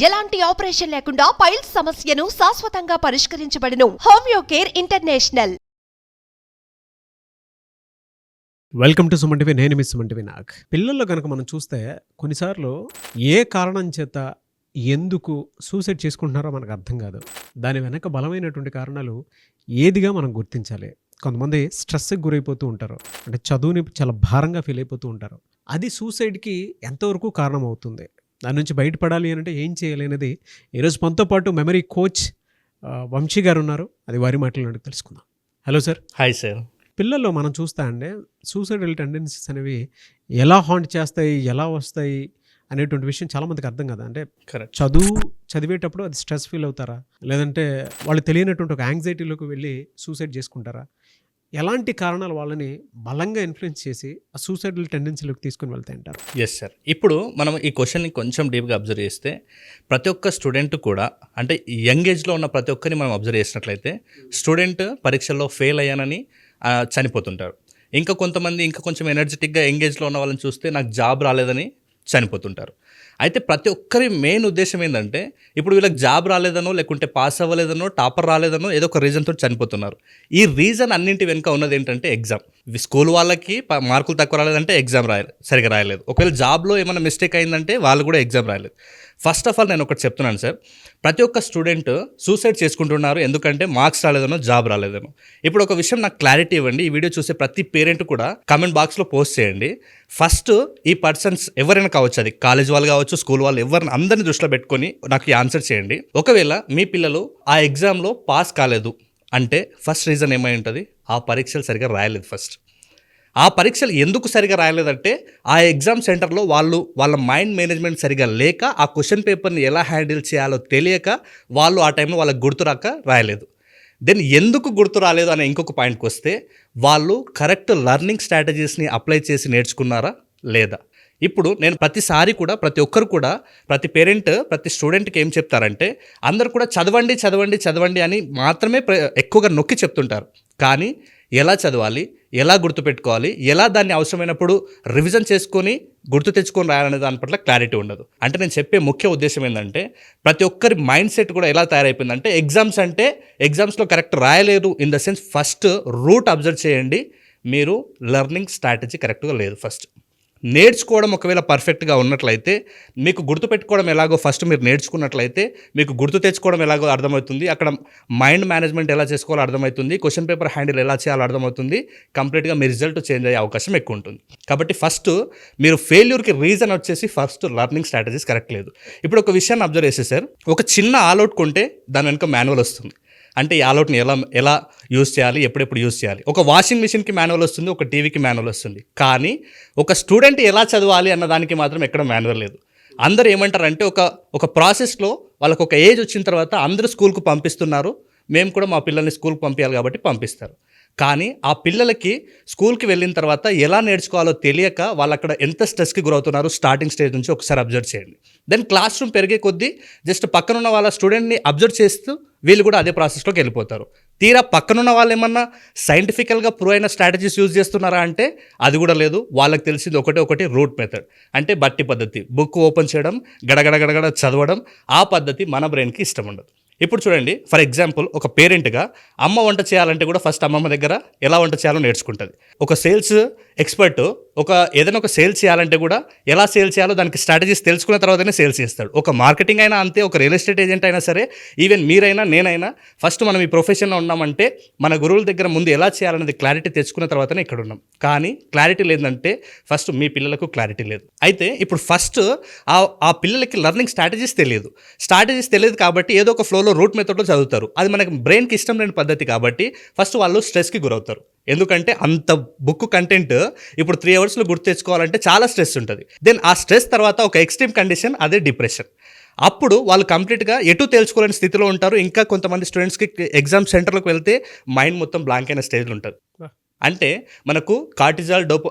ఎలాంటి ఆపరేషన్ లేకుండా పైల్స్ సమస్యను శాశ్వతంగా పరిష్కరించబడును. Homeo care international. Welcome to Suman TV. నేను మీ సుమన్ టీవీ నాగ్. పిల్లల్లో కనుక మనం చూస్తే కొన్నిసార్లు ఏ కారణం చేత ఎందుకు సూసైడ్ చేసుకుంటున్నారో మనకు అర్థం కాదు. దాని వెనక బలమైనటువంటి కారణాలు ఏదిగా మనం గుర్తించాలి. కొంతమంది స్ట్రెస్కి గురైపోతూ ఉంటారు, అంటే చదువుని చాలా భారంగా ఫీల్ అయిపోతూ ఉంటారు. అది సూసైడ్కి ఎంతవరకు కారణం అవుతుంది, దాని నుంచి బయటపడాలి అంటే ఏం చేయాలి అనేది ఈరోజు మనతో పాటు మెమరీ కోచ్ వంశీ గారు ఉన్నారు. అది వారి మాటలు తెలుసుకుందాం. Hello sir. Hi sir. పిల్లల్లో మనం చూస్తా అండి సూసైడల్ టెండెన్సీస్ అనేవి ఎలా హాంట్ చేస్తాయి, ఎలా వస్తాయి అనేటువంటి విషయం చాలామందికి అర్థం కదా. అంటే కరెక్ట్. చదివేటప్పుడు అది స్ట్రెస్ ఫీల్ అవుతారా, లేదంటే వాళ్ళు తెలియనటువంటి ఒక యాంగ్జైటీలోకి వెళ్ళి సూసైడ్ చేసుకుంటారా? ఎలాంటి కారణాలు వాళ్ళని బలంగా ఇన్ఫ్లుయెన్స్ చేసి ఆ సూసైడల్ టెండెన్సీలోకి తీసుకుని వెళ్తాయి అంటారు? Yes sir. ఇప్పుడు మనం ఈ క్వశ్చన్ని కొంచెం డీప్గా అబ్జర్వ్ చేస్తే ప్రతి ఒక్క స్టూడెంట్ కూడా, అంటే యంగ్ ఏజ్లో ఉన్న ప్రతి ఒక్కరిని మనం అబ్జర్వ్ చేసినట్లయితే స్టూడెంట్ పరీక్షల్లో ఫెయిల్ అయ్యానని చనిపోతుంటారు. ఇంకా కొంతమంది ఇంకా కొంచెం ఎనర్జెటిక్గా యంగ్ ఏజ్లో ఉన్న వాళ్ళని చూస్తే నాకు జాబ్ రాలేదని చనిపోతుంటారు. అయితే ప్రతి ఒక్కరి మెయిన్ ఉద్దేశం ఏంటంటే ఇప్పుడు వీళ్ళకి జాబ్ రాలేదనో, లేకుంటే పాస్ అవ్వలేదనో, టాపర్ రాలేదనో ఏదో ఒక రీజన్తో చనిపోతున్నారు. ఈ రీజన్ అన్నింటి వెనుక ఉన్నది ఏంటంటే ఎగ్జామ్. స్కూల్ వాళ్ళకి మార్కులు తక్కువ రాలేదంటే ఎగ్జామ్ సరిగా రాయలేదు. ఒకవేళ జాబ్లో ఏమైనా మిస్టేక్ అయిందంటే వాళ్ళు కూడా ఎగ్జామ్ రాయలేదు. ఫస్ట్ ఆఫ్ ఆల్ నేను ఒకటి చెప్తున్నాను సార్, ప్రతి ఒక్క స్టూడెంట్ సూసైడ్ చేసుకుంటున్నారు ఎందుకంటే మార్క్స్ రాలేదనో, జాబ్ రాలేదనో. ఇప్పుడు ఒక విషయం నాకు క్లారిటీ ఇవ్వండి. ఈ వీడియో చూసే ప్రతి పేరెంట్ కూడా కామెంట్ బాక్స్లో పోస్ట్ చేయండి. ఫస్ట్ ఈ పర్సన్స్ ఎవరైనా కావచ్చు, అది కాలేజ్ వాళ్ళు కావచ్చు, స్కూల్ వాళ్ళు, ఎవరిని అందరిని దృష్టిలో పెట్టుకొని నాకు ఈ ఆన్సర్ చేయండి. ఒకవేళ మీ పిల్లలు ఆ ఎగ్జామ్లో పాస్ కాలేదు అంటే ఫస్ట్ రీజన్ ఏమై ఉంటుంది? ఆ పరీక్షలు సరిగా రాయలేదు. ఫస్ట్ ఆ పరీక్షలు ఎందుకు సరిగా రాయలేదంటే ఆ ఎగ్జామ్ సెంటర్లో వాళ్ళ మైండ్ మేనేజ్మెంట్ సరిగా లేక, ఆ క్వశ్చన్ పేపర్ని ఎలా హ్యాండిల్ చేయాలో తెలియక వాళ్ళు ఆ టైంలో వాళ్ళకి గుర్తురాక రాయలేదు. దెన్ ఎందుకు గుర్తు రాలేదు అనే ఇంకొక పాయింట్కి వస్తే, వాళ్ళు కరెక్ట్ లెర్నింగ్ స్ట్రాటజీస్ని అప్లై చేసి నేర్చుకున్నారా లేదా? ఇప్పుడు నేను ప్రతిసారి కూడా ప్రతి ఒక్కరు కూడా, ప్రతి పేరెంట్ ప్రతి స్టూడెంట్కి ఏం చెప్తారంటే అందరు కూడా చదవండి చదవండి చదవండి అని మాత్రమే ఎక్కువగా నొక్కి చెప్తుంటారు. కానీ ఎలా చదవాలి, ఎలా గుర్తుపెట్టుకోవాలి, ఎలా దాన్ని అవసరమైనప్పుడు రివిజన్ చేసుకొని గుర్తు తెచ్చుకొని రాయాలనే దాని పట్ల క్లారిటీ ఉండదు. అంటే నేను చెప్పే ముఖ్య ఉద్దేశం ఏంటంటే ప్రతి ఒక్కరి మైండ్ సెట్ కూడా ఎలా తయారైపోయిందంటే ఎగ్జామ్స్లో కరెక్ట్ రాయలేదు. In the sense first root observe చేయండి. మీరు లెర్నింగ్ స్ట్రాటజీ కరెక్ట్గా లేదు. ఫస్ట్ నేర్చుకోవడం ఒకవేళ పర్ఫెక్ట్గా ఉన్నట్లయితే, మీకు గుర్తుపెట్టుకోవడం ఎలాగో ఫస్ట్ మీరు నేర్చుకున్నట్లయితే మీకు గుర్తు తెచ్చుకోవడం ఎలాగో అర్థమవుతుంది. అక్కడ మైండ్ మేనేజ్మెంట్ ఎలా చేసుకోవాలో అర్థమవుతుంది. క్వశ్చన్ పేపర్ హ్యాండిల్ ఎలా చేయాలో అర్థమవుతుంది. కంప్లీట్గా మీ రిజల్ట్ చేంజ్ అయ్యే అవకాశం ఎక్కువ ఉంటుంది. కాబట్టి ఫస్ట్ మీరు ఫెయిల్యూర్కి రీజన్ వచ్చేసి ఫస్ట్ లెర్నింగ్ స్ట్రాటజీస్ కరెక్ట్ లేదు. ఇప్పుడు ఒక విషయాన్ని అబ్జర్వ్ చేసేసారు, ఒక చిన్న ఆల్అవుట్ కొంటే దాని వెనుక మాన్యువల్ వస్తుంది. అంటే ఈ ఆల్అవుట్ని ఎలా యూజ్ చేయాలి, ఎప్పుడెప్పుడు యూజ్ చేయాలి. ఒక వాషింగ్ మిషన్కి మాన్యువల్ వస్తుంది, ఒక టీవీకి మాన్యువల్ వస్తుంది. కానీ ఒక స్టూడెంట్ ఎలా చదవాలి అన్న దానికి మాత్రం ఎక్కడ మాన్యువల్ లేదు. అందరూ ఏమంటారంటే ఒక ప్రాసెస్లో వాళ్ళకు ఒక ఏజ్ వచ్చిన తర్వాత అందరూ స్కూల్కు పంపిస్తున్నారు, మేము కూడా మా పిల్లల్ని స్కూల్కి పంపించాలి కాబట్టి పంపిస్తారు. కానీ ఆ పిల్లలకి స్కూల్కి వెళ్ళిన తర్వాత ఎలా నేర్చుకోవాలో తెలియక వాళ్ళు అక్కడ ఎంత స్ట్రెస్కి గురవుతున్నారు స్టార్టింగ్ స్టేజ్ నుంచి ఒకసారి అబ్జర్వ్ చేయండి. దెన్ క్లాస్ రూమ్ పెరిగే కొద్దీ జస్ట్ పక్కనున్న వాళ్ళ స్టూడెంట్ని అబ్జర్వ్ చేస్తూ వీళ్ళు కూడా అదే ప్రాసెస్లోకి వెళ్ళిపోతారు. తీరా పక్కనున్న వాళ్ళు ఏమన్నా సైంటిఫికల్గా ప్రూవ్ అయిన స్ట్రాటజీస్ యూజ్ చేస్తున్నారా అంటే అది కూడా లేదు. వాళ్ళకి తెలిసింది ఒకటి రూట్ మెథడ్, అంటే బట్టి పద్ధతి. బుక్ ఓపెన్ చేయడం, గడగడ చదవడం, ఆ పద్ధతి మన బ్రెయిన్కి ఇష్టం ఉండదు. ఇప్పుడు చూడండి, ఫర్ ఎగ్జాంపుల్ ఒక పేరెంట్గా అమ్మ వంట చేయాలంటే కూడా ఫస్ట్ అమ్మమ్మ దగ్గర ఎలా వంట చేయాలో నేర్చుకుంటుంది. ఒక సేల్స్ ఎక్స్పర్ట్ ఏదైనా ఒక సేల్స్ చేయాలంటే కూడా ఎలా సేల్ చేయాలో దానికి స్ట్రాటజీస్ తెలుసుకున్న తర్వాతనే సేల్స్ చేస్తాడు. ఒక మార్కెటింగ్ అయినా అంతే, ఒక రియల్ ఎస్టేట్ ఏజెంట్ అయినా సరే, ఈవెన్ మీరైనా నేనైనా ఫస్ట్ మనం ఈ ప్రొఫెషన్లో ఉన్నామంటే మన గురువుల దగ్గర ముందు ఎలా చేయాలనేది క్లారిటీ తెచ్చుకున్న తర్వాతనే ఇక్కడ ఉన్నాం. కానీ క్లారిటీ లేదంటే ఫస్ట్ మీ పిల్లలకు క్లారిటీ లేదు. అయితే ఇప్పుడు ఫస్ట్ ఆ పిల్లలకి లెర్నింగ్ స్ట్రాటజీస్ తెలియదు కాబట్టి ఏదో ఒక ఫ్లోలో రూట్ మెథడ్లో చదువుతారు. అది మనకి బ్రెయిన్కి ఇష్టం లేని పద్ధతి కాబట్టి ఫస్ట్ వాళ్ళు స్ట్రెస్కి గురవుతారు. ఎందుకంటే అంత బుక్ కంటెంట్ ఇప్పుడు 3 అవర్స్లో గుర్తు తెచ్చుకోవాలంటే చాలా స్ట్రెస్ ఉంటుంది. దెన్ ఆ స్ట్రెస్ తర్వాత ఒక ఎక్స్ట్రీమ్ కండిషన్, అదే డిప్రెషన్. అప్పుడు వాళ్ళు కంప్లీట్గా ఎటు తెలుసుకోలేని స్థితిలో ఉంటారు. ఇంకా కొంతమంది స్టూడెంట్స్కి ఎగ్జామ్ సెంటర్లోకి వెళ్తే మైండ్ మొత్తం బ్లాంక్ అయిన స్టేజ్లో ఉంటుంది. అంటే మనకు కార్టిజాల్,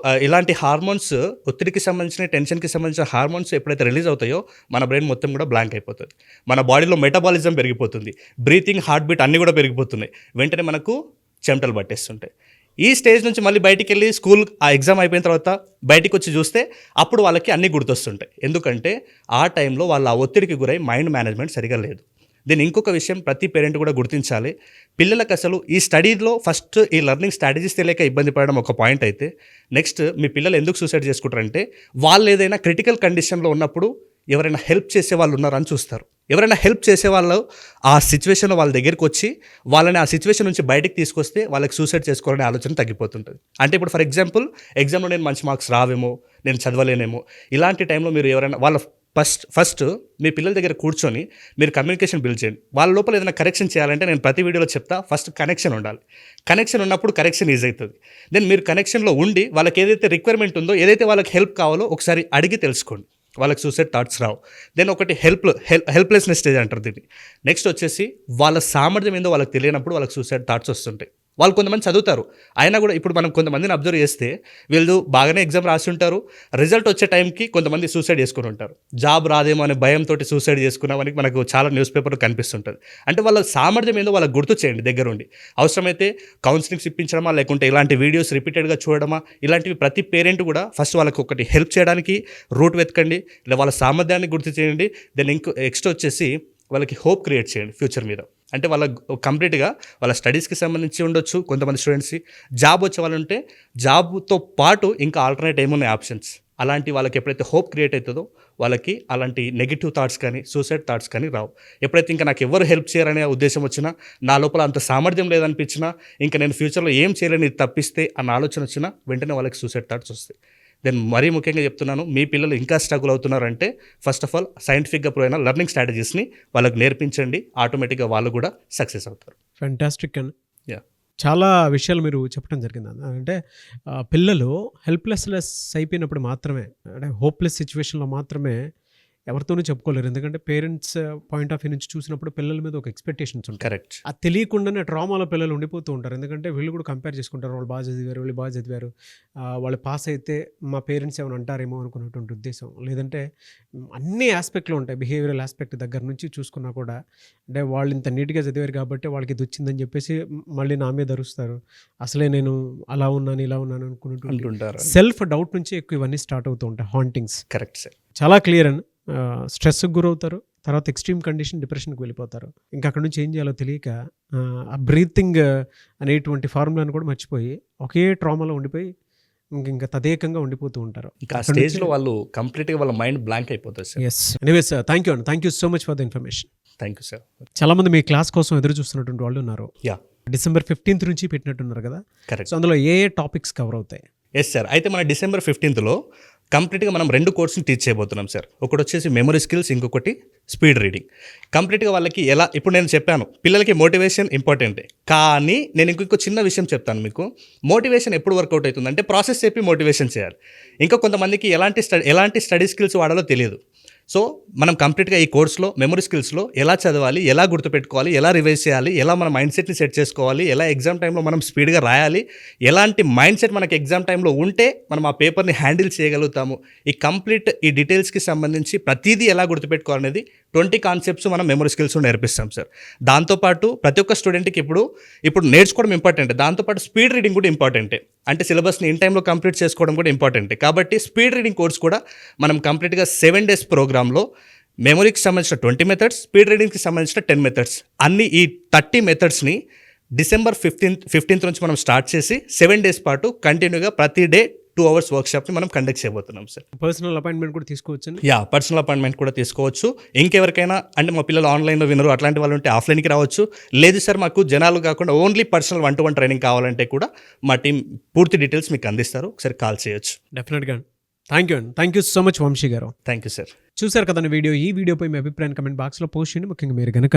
ఇలాంటి హార్మోన్స్, ఒత్తిడికి సంబంధించిన, టెన్షన్కి సంబంధించిన హార్మోన్స్ ఎప్పుడైతే రిలీజ్ అవుతాయో మన బ్రెయిన్ మొత్తం కూడా బ్లాంక్ అయిపోతుంది. మన బాడీలో మెటబాలిజం పెరిగిపోతుంది, బ్రీతింగ్, హార్ట్ బీట్ అన్నీ కూడా పెరిగిపోతున్నాయి. వెంటనే మనకు చెమటలు పట్టేస్తుంటాయి. ఈ స్టేజ్ నుంచి మళ్ళీ బయటికి వెళ్ళి స్కూల్ ఆ ఎగ్జామ్ అయిపోయిన తర్వాత బయటికి వచ్చి చూస్తే అప్పుడు వాళ్ళకి అన్నీ గుర్తొస్తుంటాయి. ఎందుకంటే ఆ టైంలో వాళ్ళ ఆ ఒత్తిడికి గురై మైండ్ మేనేజ్మెంట్ సరిగా లేదు. దీని ఇంకొక విషయం ప్రతి పేరెంట్ కూడా గుర్తించాలి. పిల్లలకు అసలు ఈ స్టడీలో ఫస్ట్ ఈ లెర్నింగ్ స్ట్రాటజీస్ తెలియక ఇబ్బంది పడడం ఒక పాయింట్ అయితే, నెక్స్ట్ మీ పిల్లలు ఎందుకు సూసైడ్ చేసుకుంటారంటే వాళ్ళు ఏదైనా క్రిటికల్ కండిషన్లో ఉన్నప్పుడు ఎవరైనా హెల్ప్ చేసే వాళ్ళు ఉన్నారని చూస్తారు. ఎవరైనా హెల్ప్ చేసే వాళ్ళు ఆ సిచ్యువేషన్లో వాళ్ళ దగ్గరికి వచ్చి వాళ్ళని ఆ సిచ్యువేషన్ నుంచి బయటికి తీసుకొస్తే వాళ్ళకి సూసైడ్ చేసుకోవాలనే ఆలోచన తగ్గిపోతుంటుంది. అంటే ఇప్పుడు ఫర్ ఎగ్జాంపుల్ ఎగ్జామ్లో నేను మంచి మార్క్స్ రావేమో, నేను చదవలేనేమో, ఇలాంటి టైంలో మీరు ఎవరైనా వాళ్ళ ఫస్ట్ మీ పిల్లల దగ్గర కూర్చొని మీరు కమ్యూనికేషన్ బిల్డ్ చేయండి. వాళ్ళ లోపల ఏదైనా కరెక్షన్ చేయాలంటే నేను ప్రతి వీడియోలో చెప్తా, ఫస్ట్ కనెక్షన్ ఉండాలి. కనెక్షన్ ఉన్నప్పుడు కరెక్షన్ ఈజీ అవుతుంది. దెన్ మీరు కనెక్షన్లో ఉండి వాళ్ళకి ఏదైతే రిక్వైర్మెంట్ ఉందో, ఏదైతే వాళ్ళకి హెల్ప్ కావాలో ఒకసారి అడిగి తెలుసుకోండి. వాళ్ళకి సూసైడ్ థాట్స్ రావు. దెన్ ఒకటి హెల్ప్లెస్నెస్ స్టేజ్ అంటారు దీన్ని. నెక్స్ట్ వచ్చేసి వాళ్ళ సామర్థ్యం ఏందో వాళ్ళకి తెలియనప్పుడు వాళ్ళకి సూసైడ్ థాట్స్ వస్తుంటాయి. వాళ్ళు కొంతమంది చదువుతారు, అయినా కూడా ఇప్పుడు మనం కొంతమందిని అబ్జర్వ్ చేస్తే వీళ్ళు బాగానే ఎగ్జామ్ రాసి ఉంటారు, రిజల్ట్ వచ్చే టైంకి కొంతమంది సూసైడ్ చేసుకుని ఉంటారు. జాబ్ రాదేమో అనే భయంతో సూసైడ్ చేసుకున్నామని మనకు చాలా న్యూస్ పేపర్లో కనిపిస్తుంటుంది. అంటే వాళ్ళ సామర్థ్యం ఏందో వాళ్ళకి గుర్తు చేయండి దగ్గరుండి. అవసరమైతే కౌన్సిలింగ్స్ ఇప్పించడమా, లేకుంటే ఇలాంటి వీడియోస్ రిపీటెడ్గా చూడడమా, ఇలాంటివి ప్రతి పేరెంట్ కూడా ఫస్ట్ వాళ్ళకి ఒకటి హెల్ప్ చేయడానికి రూట్ వెతకండి, లేదా వాళ్ళ సామర్థ్యాన్ని గుర్తు చేయండి. దెన్ నెక్స్ట్ వచ్చేసి వాళ్ళకి హోప్ క్రియేట్ చేయండి ఫ్యూచర్ మీద. అంటే వాళ్ళ కంప్లీట్గా వాళ్ళ స్టడీస్కి సంబంధించి ఉండొచ్చు, కొంతమంది స్టూడెంట్స్కి జాబ్ వచ్చే వాళ్ళు ఉంటే జాబ్తో పాటు ఇంకా ఆల్టర్నేట్ ఏమున్నాయి ఆప్షన్స్, అలాంటి వాళ్ళకి ఎప్పుడైతే హోప్ క్రియేట్ అవుతుందో వాళ్ళకి అలాంటి నెగిటివ్ థాట్స్ కానీ సూసైడ్ థాట్స్ కానీ రావు. ఎప్పుడైతే ఇంకా నాకు ఎవరు హెల్ప్ చేయరనే ఉద్దేశం వచ్చినా, నా లోపల అంత సామర్థ్యం లేదనిపించినా, ఇంకా నేను ఫ్యూచర్లో ఏం చేయలేని తప్పిస్తే అన్న ఆలోచన వచ్చినా వెంటనే వాళ్ళకి సూసైడ్ థాట్స్ వస్తాయి. దెన్ మరీ ముఖ్యంగా చెప్తున్నాను, మీ పిల్లలు ఇంకా స్ట్రగుల్ అవుతున్నారంటే ఫస్ట్ ఆఫ్ ఆల్ సైంటిఫిక్గా ప్రూవ్ అయిన లెర్నింగ్ స్ట్రాటజీస్ని వాళ్ళకి నేర్పించండి. ఆటోమేటిక్గా వాళ్ళు కూడా సక్సెస్ అవుతారు. ఫ్యాంటాస్టిక్ అండి. యా, చాలా విషయాలు మీరు చెప్పడం జరిగింది. అంటే పిల్లలు హెల్ప్లెస్నెస్ అయిపోయినప్పుడు మాత్రమే, అంటే హోప్లెస్ సిచ్యువేషన్లో మాత్రమే ఎవరితోనూ చెప్పుకోలేరు. ఎందుకంటే పేరెంట్స్ పాయింట్ ఆఫ్ వ్యూ నుంచి చూసినప్పుడు పిల్లల మీద ఒక ఎక్స్పెక్టేషన్స్ ఉంటాయి. కరెక్ట్. అది తెలియకుండానే ట్రామాలో పిల్లలు ఉండిపోతూ ఉంటారు. ఎందుకంటే వీళ్ళు కూడా కంపేర్ చేసుకుంటారు, వాళ్ళు బాగా చదివారు, వీళ్ళు బాగా చదివారు, వాళ్ళు పాస్ అయితే మా పేరెంట్స్ ఏమైనా అంటారేమో అనుకున్నటువంటి ఉద్దేశం. లేదంటే అన్ని ఆస్పెక్ట్లో ఉంటాయి, బిహేవియరల్ ఆస్పెక్ట్ దగ్గర నుంచి చూసుకున్నా కూడా. అంటే వాళ్ళు ఇంత నీట్గా చదివారు కాబట్టి వాళ్ళకి ఇది వచ్చిందని చెప్పేసి మళ్ళీ నా మీద అరుస్తారు, అసలే నేను అలా ఉన్నాను ఇలా ఉన్నాను అనుకున్నట్టు సెల్ఫ్ డౌట్ నుంచి ఎక్కువ ఇవన్నీ స్టార్ట్ అవుతూ ఉంటాయి, హాంటింగ్స్. Correct sir. చాలా క్లియర్ అని. స్ట్రెస్కి గురవుతారు, తర్వాత ఎక్స్ట్రీమ్ కండిషన్ డిప్రెషన్కి వెళ్ళిపోతారు. ఇంకా అక్కడ నుంచి ఏం చేయాలో తెలియక ఆ బ్రీతింగ్ అనేటువంటి ఫార్ములాను కూడా మర్చిపోయి ఒకే ట్రామాలో ఉండిపోయి ఇంకా తదేకంగా ఉండిపోతూ ఉంటారు. ఇంకా ఆ స్టేజ్లో వాళ్ళు కంప్లీట్గా వాళ్ళ మైండ్ బ్లాంక్ అయిపోతుంది sir. Yes, anyways thank you అండి, thank you so much for the information. Thank you sir. చాలామంది మీ క్లాస్ కోసం ఎదురు చూస్తున్నటువంటి వాళ్ళు ఉన్నారు. యా, December 15th నుంచి పెట్టినట్టున్నారు కదా. కరెక్ట్. సో అందులో ఏ టాపిక్స్ కవర్ అవుతాయి? Yes sir. అయితే మన December 15th కంప్లీట్గా మనం 2 కోర్సుని టీచ్ చేయబోతున్నాం సార్. ఒకటి వచ్చేసి మెమరీ స్కిల్స్, ఇంకొకటి స్పీడ్ రీడింగ్. కంప్లీట్గా వాళ్ళకి ఎలా, ఇప్పుడు నేను చెప్పాను పిల్లలకి మోటివేషన్ ఇంపార్టెంటే, కానీ నేను ఇంకొక చిన్న విషయం చెప్తాను మీకు. మోటివేషన్ ఎప్పుడు వర్కౌట్ అవుతుందంటే ప్రాసెస్ చెప్పి మోటివేషన్ చేయాలి. ఇంకా కొంతమందికి ఎలాంటి స్టడీ స్కిల్స్ వాడాలో తెలియదు. సో మనం కంప్లీట్గా ఈ కోర్సులో మెమరీ స్కిల్స్లో ఎలా చదవాలి, ఎలా గుర్తుపెట్టుకోవాలి, ఎలా రివైజ్ చేయాలి, ఎలా మన మైండ్ సెట్ని సెట్ చేసుకోవాలి, ఎలా ఎగ్జామ్ టైంలో మనం స్పీడ్గా రాయాలి, ఎలాంటి మైండ్ సెట్ మనకి ఎగ్జామ్ టైంలో ఉంటే మనం ఆ పేపర్ని హ్యాండిల్ చేయగలుగుతాము, ఈ డీటెయిల్స్కి సంబంధించి ప్రతిదీ ఎలా గుర్తుపెట్టుకోవాలనేది 20 కాన్సెప్ట్స్ మనం మెమరీ స్కిల్స్ నేర్పిస్తాం సార్. దాంతోపాటు ప్రతి ఒక్క స్టూడెంట్కి ఇప్పుడు నేర్చుకోవడం ఇంపార్టెంటే, దాంతోపాటు స్పీడ్ రీడింగ్ కూడా ఇంపార్టెంటే. అంటే సిలబస్ని ఇన్ టైంలో కంప్లీట్ చేసుకోవడం కూడా ఇంపార్టెంటే. కాబట్టి స్పీడ్ రీడింగ్ కోర్స్ కూడా మనం కంప్లీట్గా 7 days ప్రోగ్రాంలో మెమరీకి సంబంధించిన 20 మెథడ్స్, స్పీడ్ రీడింగ్కి సంబంధించిన 10 మెథడ్స్, అన్ని ఈ 30 మెథడ్స్ని December 15th నుంచి మనం స్టార్ట్ చేసి 7 days పాటు కంటిన్యూగా ప్రతి డే 2 hours వర్క్షాప్ని మనం కండక్ట్ చేయబోతున్నాం సార్. పర్సనల్ అపాయింట్మెంట్ కూడా తీసుకోవచ్చు? యా, పర్సనల్ అపాయింట్మెంట్ కూడా తీసుకోవచ్చు. ఇంకెవరికైనా అంటే మా పిల్లలు ఆన్లైన్లో వినరు అట్లాంటి వాళ్ళు ఉంటే ఆఫ్లైన్కి రావచ్చు. లేదు సార్ మాకు జనాలు కాకుండా ఓన్లీ పర్సనల్ 1-to-1 ట్రైనింగ్ కావాలంటే కూడా మా టీం పూర్తి డీటెయిల్స్ మీకు అందిస్తారు, ఒకసారి కాల్ చేయొచ్చు. డెఫినెట్గా. థ్యాంక్ యూ అండి, thank you so much Vamsi garu. Thank you sir. చూసారు కదండి వీడియో. ఈ వీడియోపై మీ అభిప్రాయం కమెంట్ బాక్స్లో పోస్ట్ చేయండి. ముఖ్యంగా మీరు కనుక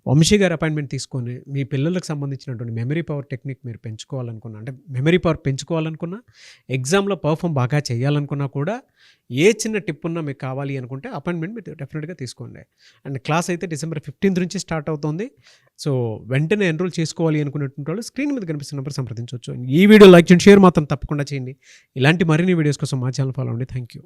వంశీ గారు అపాయింట్మెంట్ తీసుకొని మీ పిల్లలకు సంబంధించినటువంటి మెమరీ పవర్ టెక్నిక్ మీరు పెంచుకోవాలనుకున్నా, అంటే మెమరీ పవర్ పెంచుకోవాలనుకున్నా, ఎగ్జామ్లో పర్ఫామ్ బాగా చేయాలనుకున్నా కూడా ఏ చిన్న టిప్ ఉన్నా మీకు కావాలి అనుకుంటే అపాయింట్మెంట్ మీరు డెఫినెట్గా తీసుకోండి. అండ్ క్లాస్ అయితే December 15th నుంచి స్టార్ట్ అవుతుంది. సో వెంటనే ఎన్రోల్ చేసుకోవాలి అనుకున్నటువంటి వాళ్ళు స్క్రీన్ మీద కనిపిస్తున్న నెంబర్ సంప్రదించవచ్చు. ఈ వీడియో లైక్ చేయండి, షేర్ మాత్రం తప్పకుండా చేయండి. ఇలాంటి మరిన్ని వీడియోస్ కోసం మా ఛానల్ ఫాలో అవ్వండి. Thank you.